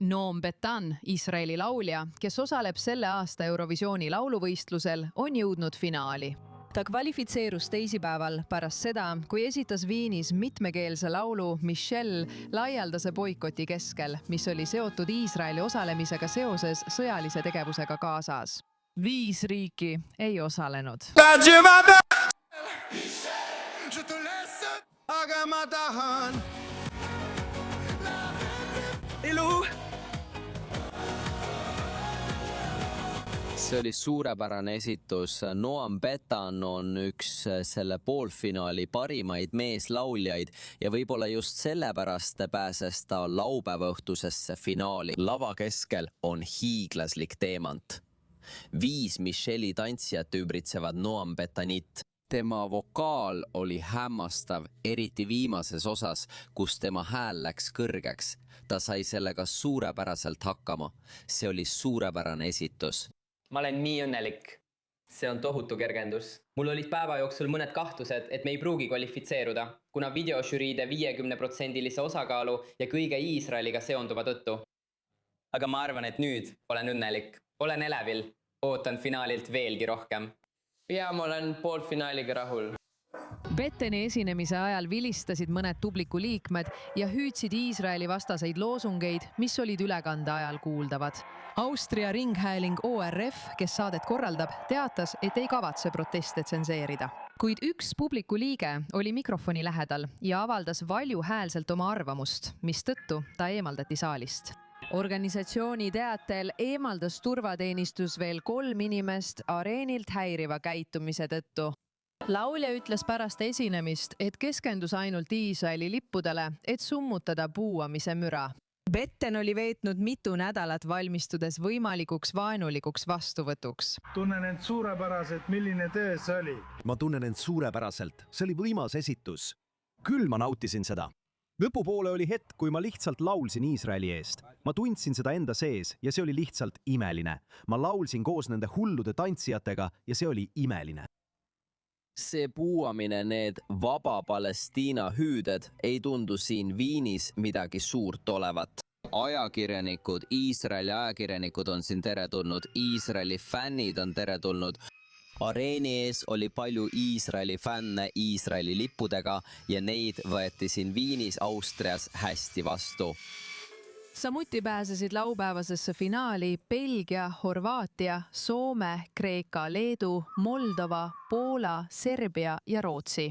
Noam Betan, Iisraeli laulja, kes osaleb selle aasta Eurovisiooni lauluvõistlusel, on jõudnud finaali. Ta kvalifitseerus teisipäeval pärast seda, kui esitas Viinis mitmekeelse laulu Michelle laialdase boikoti keskel, mis oli seotud Iisraeli osalemisega seoses sõjalise tegevusega Gazas. 5 riiki ei osalenud. See oli suurepärane esitus. Noam Betan on üks selle poolfinaali parimaid meeslauljaid ja võib-olla just sellepärast pääses ta laupäeva õhtusesse finaali. Lava keskel on hiiglaslik teemant. 5 Michelle'i tantsijat ümbritsevad Noam Betanit. Tema vokaal oli hämmastav, eriti viimases osas, kus tema hääl läks kõrgeks. Ta sai sellega suurepäraselt hakkama. See oli suurepärane esitus. Ma olen nii õnnelik. See on tohutu kergendus. Mul olid päeva jooksul mõned kahtlused, et me ei pruugi kvalifitseeruda, kuna videožüriide 50% osakaalu ja kõige Iisraeliga seonduva tõttu. Aga ma arvan, et nüüd olen õnnelik. Olen elevil. Ootan finaalilt veelgi rohkem. Ja ma olen poolfinaaliga rahul. Betteni esinemise ajal vilistasid mõned publiku liikmed ja hüüdsid Iisraeli vastaseid loosungeid, mis olid ülekande ajal kuuldavad. Austria ringhääling ORF, kes saadet korraldab, teatas, et ei kavatse proteste tsenseerida. Kuid üks publiku liige oli mikrofoni lähedal ja avaldas valjuhäälselt oma arvamust, mistõttu ta eemaldati saalist. Organisatsiooni teatel eemaldas turvateenistus veel 3 inimest areenilt häiriva käitumise tõttu. Laulja ütles pärast esinemist, et keskendus ainult Iisraeli lippudele, et summutada puuamise müra. Betten oli veetnud mitu nädalat valmistudes võimalikuks vaenulikuks vastuvõtuks. Tunnen end suurepäraselt, milline töö see oli? Ma tunnen end suurepäraselt. See oli võimas esitus. Küll ma nautisin seda. Lõpupoole oli hetk, kui ma lihtsalt laulsin Iisraeli eest. Ma tundsin seda enda sees ja see oli lihtsalt imeline. Ma laulsin koos nende hullude tantsijatega ja see oli imeline. See puuamine, need vaba Palestiina hüüded ei tundu siin Viinis midagi suurt olevat. Ajakirjanikud, Iisraeli ajakirjanikud on siin teretulnud, Iisraeli fännid on teretulnud. Areeni ees oli palju Iisraeli fänne Iisraeli lippudega ja neid võeti siin Viinis, Austrias hästi vastu. Samuti pääsesid laupäevasesse finaali Belgia, Horvaatia, Soome, Kreeka, Leedu, Moldova, Poola, Serbia ja Rootsi.